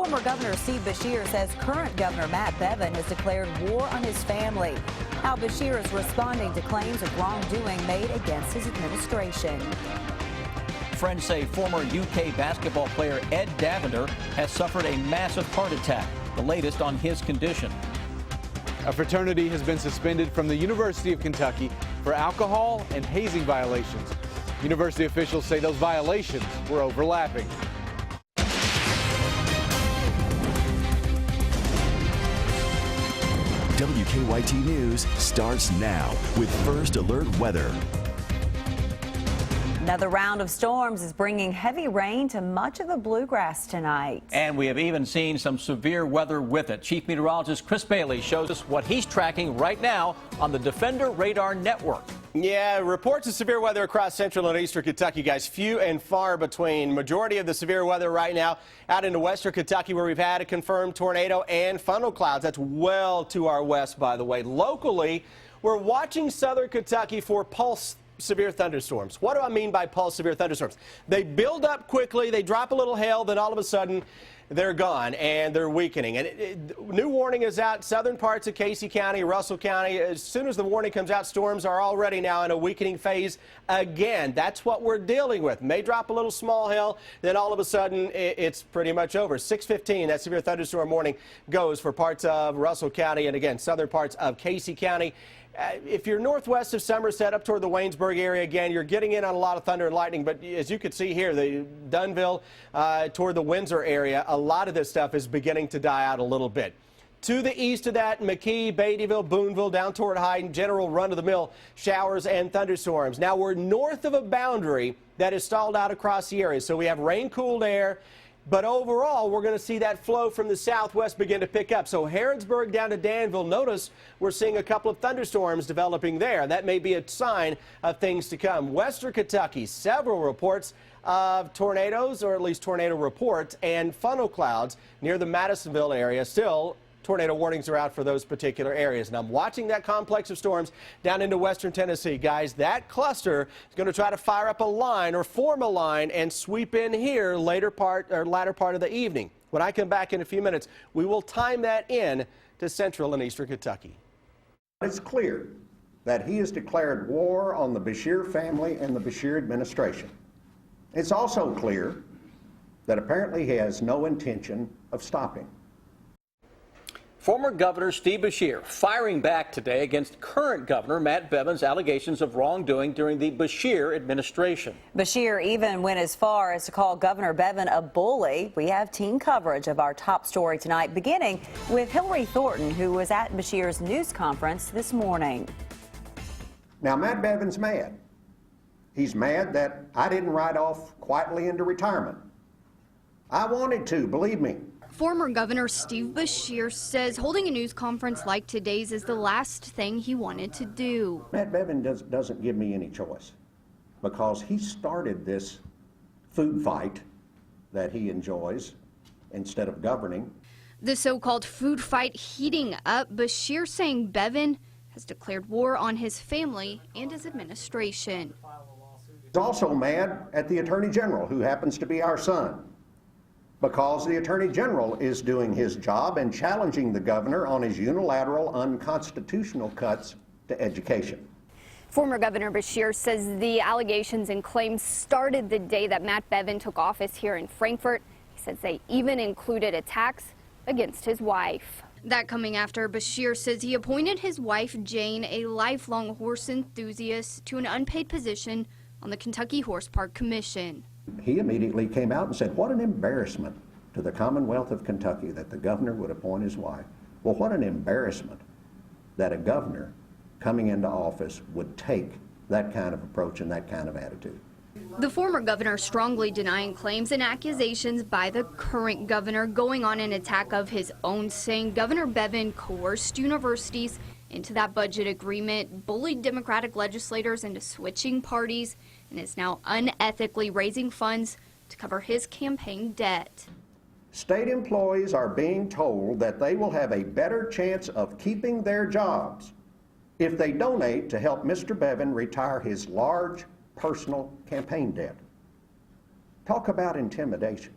Former Governor Steve Beshear says current Governor Matt Bevin has declared war on his family. How Beshear is responding to claims of wrongdoing made against his administration. Friends say former UK basketball player Ed Davender has suffered a massive heart attack, the latest on his condition. A fraternity has been suspended from the University of Kentucky for alcohol and hazing violations. University officials say those violations were overlapping. WKYT News starts now with First Alert Weather. Another round of storms is bringing heavy rain to much of the bluegrass tonight. And we have even seen some severe weather with it. Chief Meteorologist Chris Bailey shows us what he's tracking right now on the Defender Radar Network. Yeah, reports of severe weather across central and eastern Kentucky, guys. Few and far between. Majority of the severe weather right now out into western Kentucky, where we've had a confirmed tornado and funnel clouds. That's well to our west, by the way. Locally, we're watching southern Kentucky for pulse severe thunderstorms. What do I mean by pulse severe thunderstorms? They build up quickly, they drop a little hail, then all of a sudden they're gone and they're weakening. And new warning is out, southern parts of Casey County, Russell County. As soon as the warning comes out, storms are already now in a weakening phase again. That's what we're dealing with. May drop a little small hail, then all of a sudden it's pretty much over. 6:15, that severe thunderstorm warning goes for parts of Russell County and again, southern parts of Casey County. If you're northwest of Somerset up toward the Waynesburg area, again, you're getting in on a lot of thunder and lightning. But as you can see here, the Dunville toward the Windsor area, a lot of this stuff is beginning to die out a little bit. To the east of that, McKee, Beattyville, Boonville, down toward Hyden, general run-of-the-mill showers and thunderstorms. Now we're north of a boundary that is stalled out across the area. So we have rain-cooled air. But overall, we're going to see that flow from the southwest begin to pick up. So Harrodsburg down to Danville, notice we're seeing a couple of thunderstorms developing there. That may be a sign of things to come. Western Kentucky, several reports of tornadoes, or at least tornado reports, and funnel clouds near the Madisonville area. Still, tornado warnings are out for those particular areas. And I'm watching that complex of storms down into western Tennessee. Guys, that cluster is going to try to fire up a line or form a line and sweep in here latter part of the evening. When I come back in a few minutes, we will time that in to central and eastern Kentucky. It's clear that he has declared war on the Beshear family and the Beshear administration. It's also clear that apparently he has no intention of stopping. Former Governor Steve Beshear firing back today against current Governor Matt Bevin's allegations of wrongdoing during the Beshear administration. Beshear even went as far as to call Governor Bevin a bully. We have team coverage of our top story tonight, beginning with Hillary Thornton, who was at Beshear's news conference this morning. Now, Matt Bevin's mad. He's mad that I didn't ride off quietly into retirement. I wanted to, believe me. Former Governor Steve Beshear says holding a news conference like today's is the last thing he wanted to do. Matt Bevin doesn't give me any choice because he started this food fight that he enjoys instead of governing. The so-called food fight heating up, Beshear saying Bevin has declared war on his family and his administration. He's also mad at the Attorney General, who happens to be our son, because the Attorney General is doing his job and challenging the governor on his unilateral unconstitutional cuts to education. Former Governor Beshear says the allegations and claims started the day that Matt Bevin took office here in Frankfort. He says they even included attacks against his wife. That coming after Beshear says he appointed his wife Jane, a lifelong horse enthusiast, to an unpaid position on the Kentucky Horse Park Commission. He immediately came out and said, what an embarrassment to the Commonwealth of Kentucky that the governor would appoint his wife. Well, what an embarrassment that a governor coming into office would take that kind of approach and that kind of attitude. The former governor strongly denying claims and accusations by the current governor, going on an attack of his own, saying Governor Bevin coerced universities into that budget agreement, bullied Democratic legislators into switching parties, and is now unethically raising funds to cover his campaign debt. State employees are being told that they will have a better chance of keeping their jobs if they donate to help Mr. Bevin retire his large personal campaign debt. Talk about intimidation.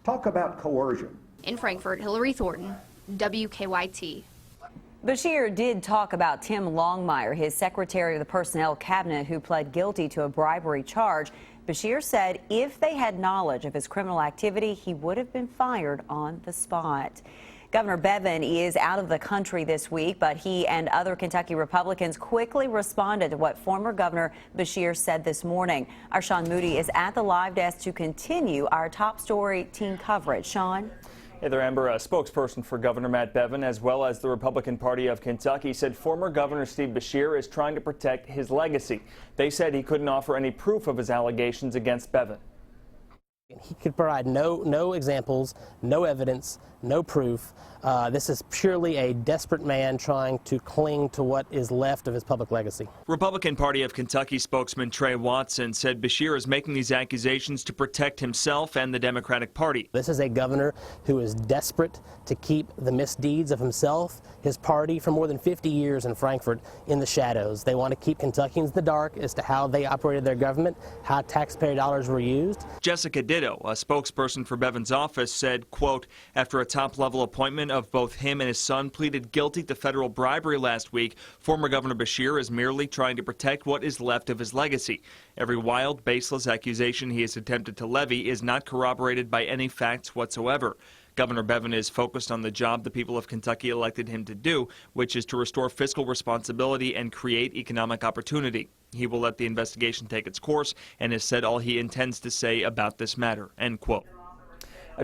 Talk about coercion. In Frankfort, Hillary Thornton, WKYT. Bashir did talk about Tim Longmire, his secretary of the personnel cabinet, who pled guilty to a bribery charge. Bashir said if they had knowledge of his criminal activity, he would have been fired on the spot. Governor Bevin is out of the country this week, but he and other Kentucky Republicans quickly responded to what former Governor Bashir said this morning. Our Sean Moody is at the live desk to continue our top story team coverage. Sean? Hey there, Amber. A spokesperson for Governor Matt Bevin, as well as the Republican Party of Kentucky, said former Governor Steve Bashir is trying to protect his legacy. They said he couldn't offer any proof of his allegations against Bevin. He could provide no examples, no evidence, no proof. This is purely a desperate man trying to cling to what is left of his public legacy. Republican Party of Kentucky spokesman Trey Watson said Bashir is making these accusations to protect himself and the Democratic Party. This is a governor who is desperate to keep the misdeeds of himself, his party, for more than 50 years in Frankfort in the shadows. They want to keep Kentuckians in the dark as to how they operated their government, how taxpayer dollars were used. Jessica Ditto, a spokesperson for Bevin's office, said, quote, after a top-level appointment of both him and his son pleaded guilty to federal bribery last week, former Governor Bashir is merely trying to protect what is left of his legacy. Every wild, baseless accusation he has attempted to levy is not corroborated by any facts whatsoever. Governor Bevin is focused on the job the people of Kentucky elected him to do, which is to restore fiscal responsibility and create economic opportunity. He will let the investigation take its course and has said all he intends to say about this matter, end quote.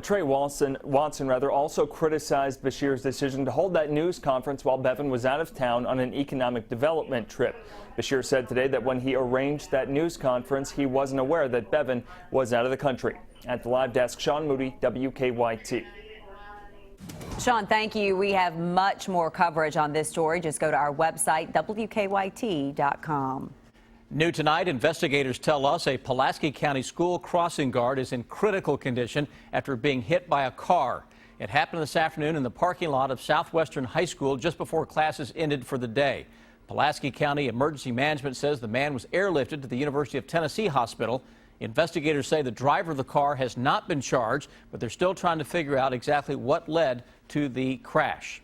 Trey Watson also criticized Bashir's decision to hold that news conference while Bevin was out of town on an economic development trip. Bashir said today that when he arranged that news conference, he wasn't aware that Bevin was out of the country. At the live desk, Sean Moody, WKYT. Sean, thank you. We have much more coverage on this story. Just go to our website, WKYT.com. New tonight, investigators tell us a Pulaski County school crossing guard is in critical condition after being hit by a car. It happened this afternoon in the parking lot of Southwestern High School just before classes ended for the day. Pulaski County Emergency Management says the man was airlifted to the University of Tennessee Hospital. Investigators say the driver of the car has not been charged, but they're still trying to figure out exactly what led to the crash.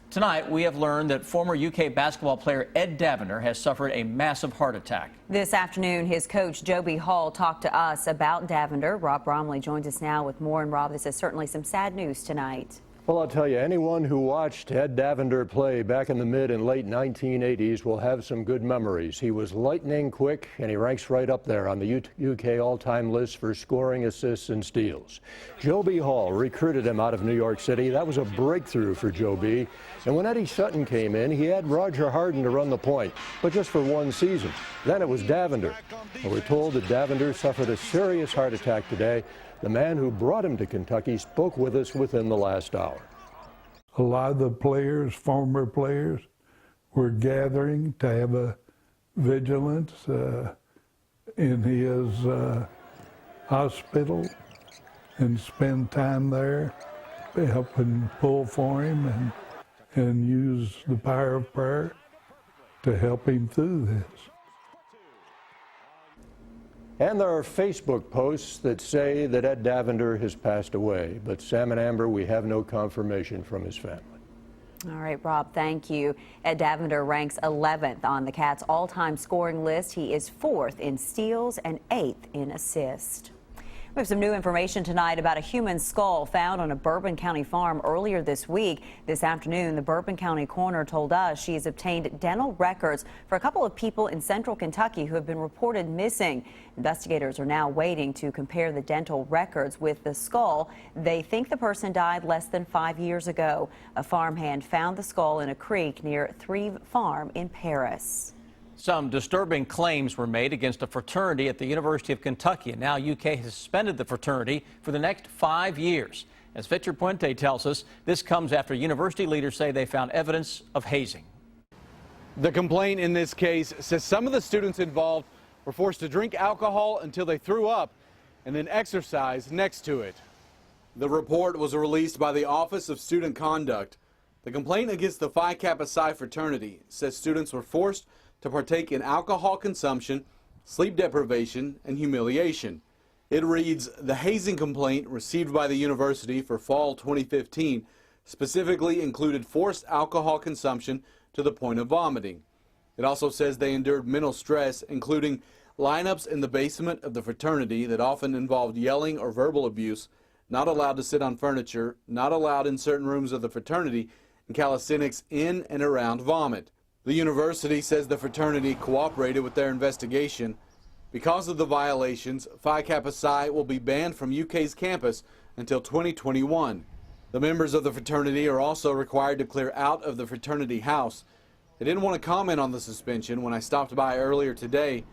Tonight, we have learned that former UK basketball player Ed Davender has suffered a massive heart attack. This afternoon, his coach, Joby Hall, talked to us about Davender. Rob Bromley joins us now with more. And Rob, this is certainly some sad news tonight. Well, I'll tell you, anyone who watched Ed Davender play back in the mid and late 1980s will have some good memories. He was lightning quick, and he ranks right up there on the UK all-time list for scoring, assists, and steals. Joby Hall recruited him out of New York City. That was a breakthrough for Joby. And when Eddie Sutton came in, he had Roger Harden to run the point, but just for one season. Then it was Davender. And we're told that Davender suffered a serious heart attack today. The man who brought him to Kentucky spoke with us within the last hour. A lot of the players, former players, were gathering to have a vigilance in his hospital and spend time there, helping pull for him and use the power of prayer to help him through this. And there are Facebook posts that say that Ed Davender has passed away, but Sam and Amber, we have no confirmation from his family. All right, Rob, thank you. Ed Davender ranks 11th on the Cats' all-time scoring list. He is 4th in steals and 8th in assists. We have some new information tonight about a human skull found on a Bourbon County farm earlier this week. This afternoon, the Bourbon County coroner told us she has obtained dental records for a couple of people in central Kentucky who have been reported missing. Investigators are now waiting to compare the dental records with the skull. They think the person died less than 5 years ago. A farmhand found the skull in a creek near Thrieve Farm in Paris. Some disturbing claims were made against a fraternity at the University of Kentucky, and now UK has suspended the fraternity for the next 5 years. As Victor Puente tells us, this comes after university leaders say they found evidence of hazing. The complaint in this case says some of the students involved were forced to drink alcohol until they threw up and then exercise next to it. The report was released by the Office of Student Conduct. The complaint against the Phi Kappa Psi fraternity says students were forced to partake in alcohol consumption, sleep deprivation, and humiliation. It reads, the hazing complaint received by the university for fall 2015 specifically included forced alcohol consumption to the point of vomiting. It also says they endured mental stress, including lineups in the basement of the fraternity that often involved yelling or verbal abuse, not allowed to sit on furniture, not allowed in certain rooms of the fraternity, and calisthenics in and around vomit. The university says the fraternity cooperated with their investigation. Because of the violations, Phi Kappa Psi will be banned from UK's campus until 2021. The members of the fraternity are also required to clear out of the fraternity house. They didn't want to comment on the suspension. When I stopped by earlier today,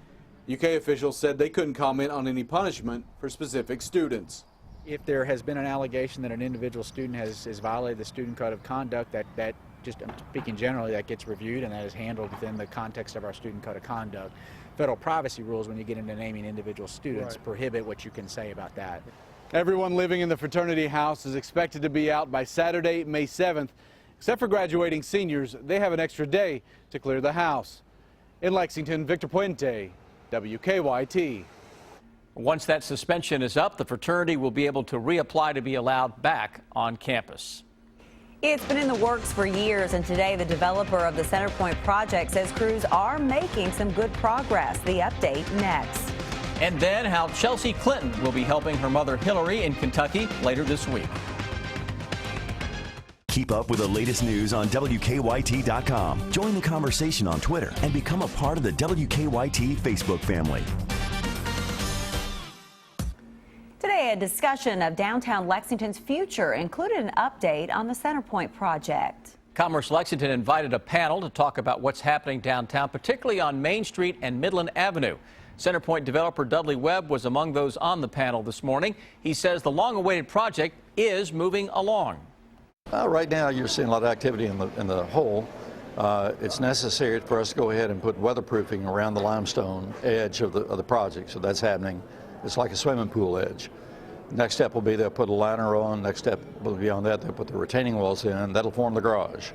UK officials said they couldn't comment on any punishment for specific students. If there has been an allegation that an individual student has violated the student code of conduct, that just speaking generally, that gets reviewed and that is handled within the context of our student code of conduct. Federal privacy rules, when you get into naming individual students, prohibit what you can say about that. Everyone living in the fraternity house is expected to be out by Saturday, May 7th. Except for graduating seniors, they have an extra day to clear the house. In Lexington, Victor Puente, WKYT. Once that suspension is up, the fraternity will be able to reapply to be allowed back on campus. It's been in the works for years, and today the developer of the Centerpoint project says crews are making some good progress. The update next. And then how Chelsea Clinton will be helping her mother Hillary in Kentucky later this week. Keep up with the latest news on WKYT.com. Join the conversation on Twitter and become a part of the WKYT Facebook family. Today, a discussion of downtown Lexington's future included an update on the Centerpoint project. Commerce Lexington invited a panel to talk about what's happening downtown, particularly on Main Street and Midland Avenue. Centerpoint developer Dudley Webb was among those on the panel this morning. He says the long-awaited project is moving along. Right now, you're seeing a lot of activity in the hole. It's necessary for us to go ahead and put weatherproofing around the limestone edge of the project, so that's happening. It's like a swimming pool edge. Next step will be they'll put a liner on. Next step will be on that. They'll put the retaining walls in. That'll form the garage.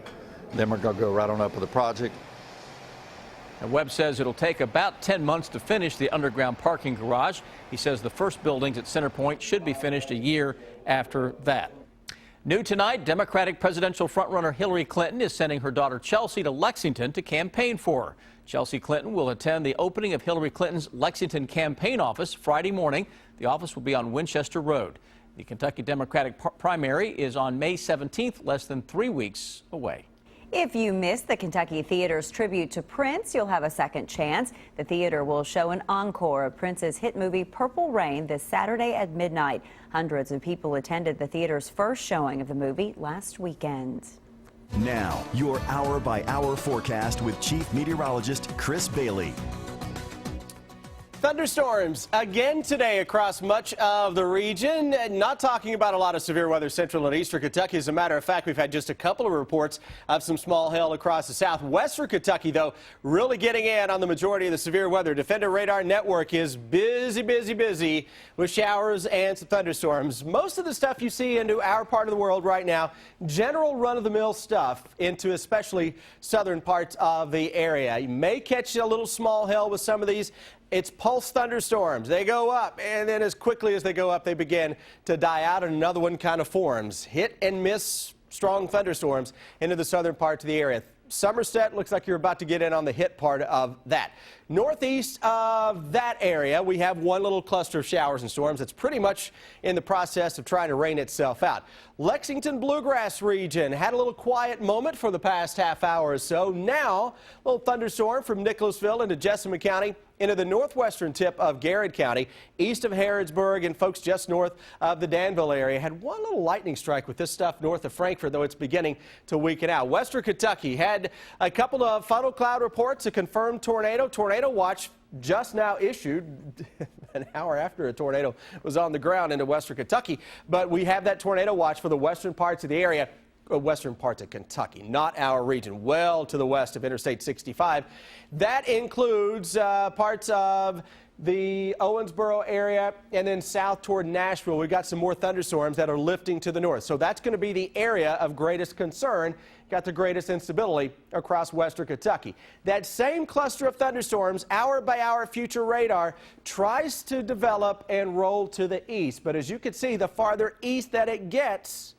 Then we're going to go right on up with the project. And Webb says it'll take about 10 months to finish the underground parking garage. He says the first buildings at Centerpoint should be finished a year after that. New tonight, Democratic presidential frontrunner Hillary Clinton is sending her daughter Chelsea to Lexington to campaign for her. Chelsea Clinton will attend the opening of Hillary Clinton's Lexington campaign office Friday morning. The office will be on Winchester Road. The Kentucky Democratic primary is on May 17th, less than 3 weeks away. If you missed the Kentucky Theater's tribute to Prince, you'll have a second chance. The theater will show an encore of Prince's hit movie Purple Rain this Saturday at midnight. Hundreds of people attended the theater's first showing of the movie last weekend. Now, your hour-by-hour forecast with Chief Meteorologist Chris Bailey. Thunderstorms again today across much of the region. Not talking about a lot of severe weather central and eastern Kentucky. As a matter of fact, we've had just a couple of reports of some small hail across the southwestern Kentucky, though, really getting in on the majority of the severe weather. Defender Radar Network is busy with showers and some thunderstorms. Most of the stuff you see into our part of the world right now, general run-of-the-mill stuff into especially southern parts of the area. You may catch a little small hail with some of these. It's pulse thunderstorms. They go up, and then as quickly as they go up, they begin to die out, and another one kind of forms. Hit and miss strong thunderstorms into the southern parts of the area. Somerset looks like you're about to get in on the hit part of that. Northeast of that area, we have one little cluster of showers and storms that's pretty much in the process of trying to rain itself out. Lexington Bluegrass region had a little quiet moment for the past half hour or so. Now, a little thunderstorm from Nicholasville into Jessamine County into the northwestern tip of Garrett County, east of Harrodsburg, and folks just north of the Danville area. Had one little lightning strike with this stuff north of Frankfort, though it's beginning to weaken out. Western Kentucky had a couple of funnel cloud reports, a confirmed tornado. Tornado watch just now issued an hour after a tornado was on the ground into Western Kentucky. But we have that tornado watch for the western parts of the area. Western parts of Kentucky, not our region, well to the west of Interstate 65. That includes parts of the Owensboro area, and then south toward Nashville. We've got some more thunderstorms that are lifting to the north. So that's going to be the area of greatest concern, got the greatest instability across western Kentucky. That same cluster of thunderstorms, hour by hour future radar, tries to develop and roll to the east. But as you can see, the farther east that it gets,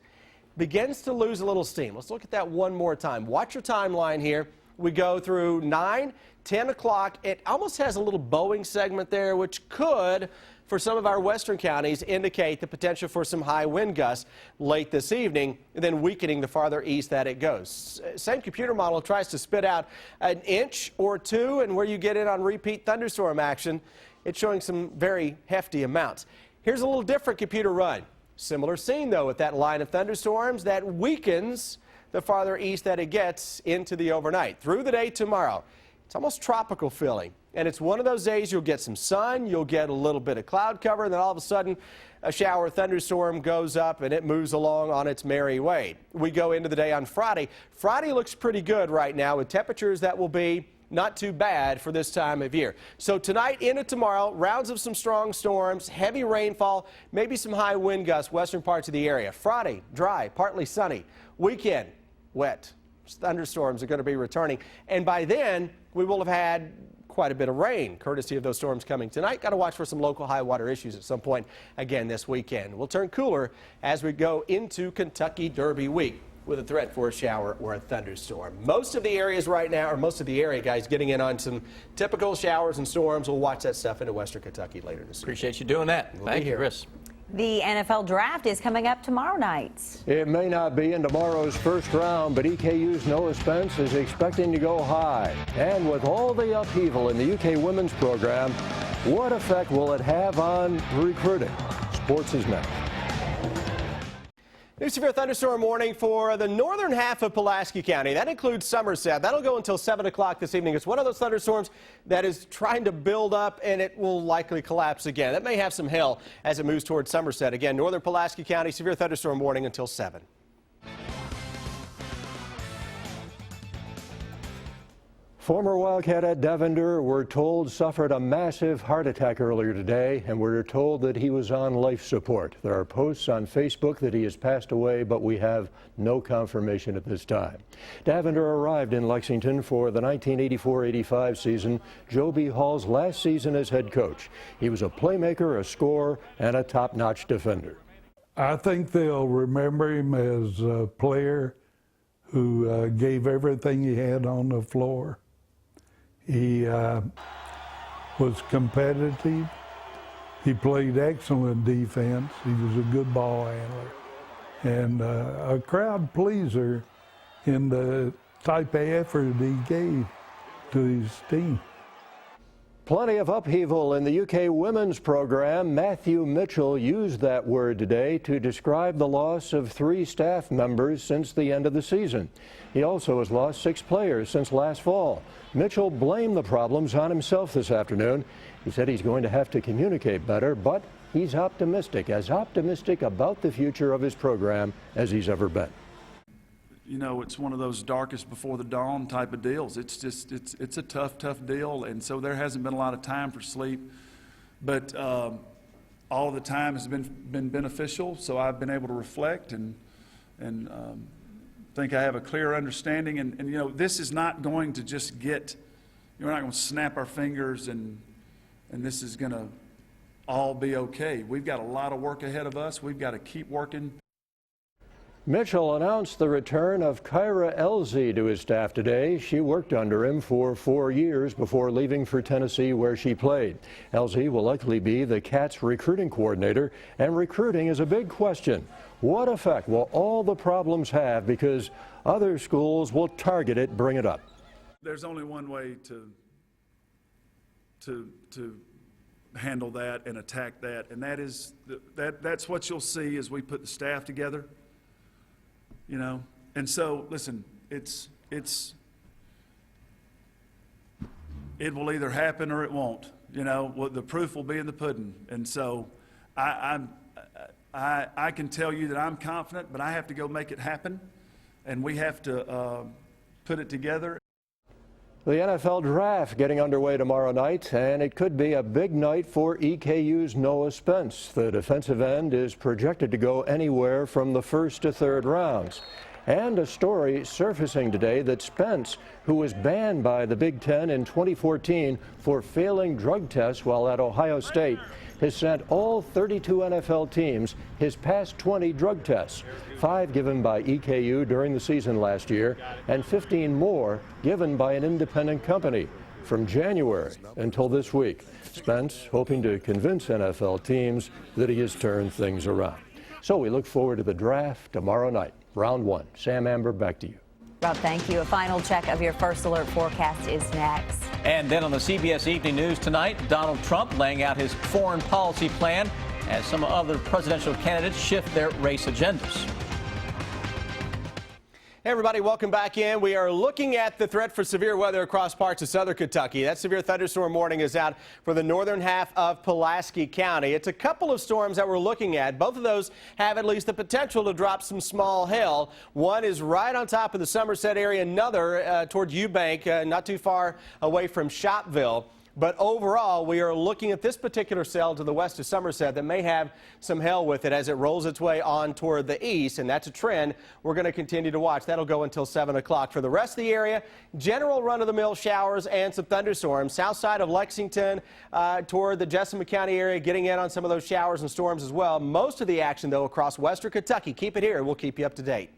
begins to lose a little steam. Let's look at that one more time. Watch your timeline here. We go through 9, 10 o'clock. It almost has a little bowing segment there, which could, for some of our western counties, indicate the potential for some high wind gusts late this evening, and then weakening the farther east that it goes. Same computer model tries to spit out an inch or two, and where you get in on repeat thunderstorm action, it's showing some very hefty amounts. Here's a little different computer run. Similar scene, though, with that line of thunderstorms that weakens the farther east that it gets into the overnight. Through the day tomorrow, it's almost tropical feeling. And it's one of those days you'll get some sun, you'll get a little bit of cloud cover, and then all of a sudden a shower thunderstorm goes up and it moves along on its merry way. We go into the day on Friday. Friday looks pretty good right now with temperatures that will be not too bad for this time of year. So tonight into tomorrow, rounds of some strong storms, heavy rainfall, maybe some high wind gusts western parts of the area. Friday, dry, partly sunny. Weekend, wet. Thunderstorms are going to be returning. And by then, we will have had quite a bit of rain, courtesy of those storms coming tonight. Got to watch for some local high water issues at some point again this weekend. We'll turn cooler as we go into Kentucky Derby week, with a threat for a shower or a thunderstorm. Most of the areas right now, or most of the area, guys, getting in on some typical showers and storms. We'll watch that stuff into western Kentucky later this week. Appreciate you doing that. Thank you, Chris. The NFL draft is coming up tomorrow night. It may not be in tomorrow's first round, but EKU's Noah Spence is expecting to go high. And with all the upheaval in the UK women's program, what effect will it have on recruiting? Sports is next. New severe thunderstorm warning for the northern half of Pulaski County. That includes Somerset. That'll go until 7 o'clock this evening. It's one of those thunderstorms that is trying to build up, and it will likely collapse again. That may have some hail as it moves towards Somerset. Again, northern Pulaski County, severe thunderstorm warning until 7. Former Wildcat at Devender, we're told, suffered a massive heart attack earlier today, and we're told that he was on life support. There are posts on Facebook that he has passed away, but we have no confirmation at this time. Davender arrived in Lexington for the 1984-85 season, Joe B. Hall's last season as head coach. He was a playmaker, a scorer, and a top-notch defender. I think they'll remember him as a player who gave everything he had on the floor. He was competitive. He played excellent defense. He was a good ball handler and a crowd pleaser in the type of effort he gave to his team. Plenty of upheaval in the UK women's program. Matthew Mitchell used that word today to describe the loss of 3 staff members since the end of the season. He also has lost 6 players since last fall. Mitchell blamed the problems on himself this afternoon. He said he's going to have to communicate better, but he's optimistic, as optimistic about the future of his program as he's ever been. You know, it's one of those darkest before the dawn type of deals. It's a tough deal, and so there hasn't been a lot of time for sleep. But all of the time has been beneficial, so I've been able to reflect and think I have a clear understanding. And you know, this is not going to just get, we're not going to snap our fingers and this is going to all be okay. We've got a lot of work ahead of us. We've got to keep working. Mitchell announced the return of Kyra Elzy to his staff today. She worked under him for 4 years before leaving for Tennessee, where she played. Elzy will likely be the Cats recruiting coordinator, and recruiting is a big question. What effect will all the problems have, because other schools will target it, bring it up? There's only one way to handle that and attack that, and that is that's what you'll see as we put the staff together. You know, and so listen, it will either happen or it won't. You know, the proof will be in the pudding. And so I can tell you that I'm confident, but I have to go make it happen, and we have to put it together. The NFL draft getting underway tomorrow night, and it could be a big night for EKU's Noah Spence. The defensive end is projected to go anywhere from the first to third rounds. And a story surfacing today that Spence, who was banned by the Big Ten in 2014 for failing drug tests while at Ohio State, has sent all 32 NFL teams his past 20 drug tests, 5 given by EKU during the season last year, and 15 more given by an independent company from January until this week. Spence hoping to convince NFL teams that he has turned things around. So we look forward to the draft tomorrow night, round 1. Sam Amber, back to you. Rob, thank you. A final check of your First Alert forecast is next. And then on the CBS Evening News tonight, Donald Trump laying out his foreign policy plan as some other presidential candidates shift their race agendas. Hey everybody, welcome back in. We are looking at the threat for severe weather across parts of southern Kentucky. That severe thunderstorm warning is out for the northern half of Pulaski County. It's a couple of storms that we're looking at. Both of those have at least the potential to drop some small hail. One is right on top of the Somerset area, another toward Eubank, not too far away from Shopville. But overall, we are looking at this particular cell to the west of Somerset that may have some hail with it as it rolls its way on toward the east, and that's a trend we're going to continue to watch. That'll go until 7 o'clock. For the rest of the area, general run-of-the-mill showers and some thunderstorms. South side of Lexington toward the Jessamine County area, getting in on some of those showers and storms as well. Most of the action, though, across western Kentucky. Keep it here, and we'll keep you up to date.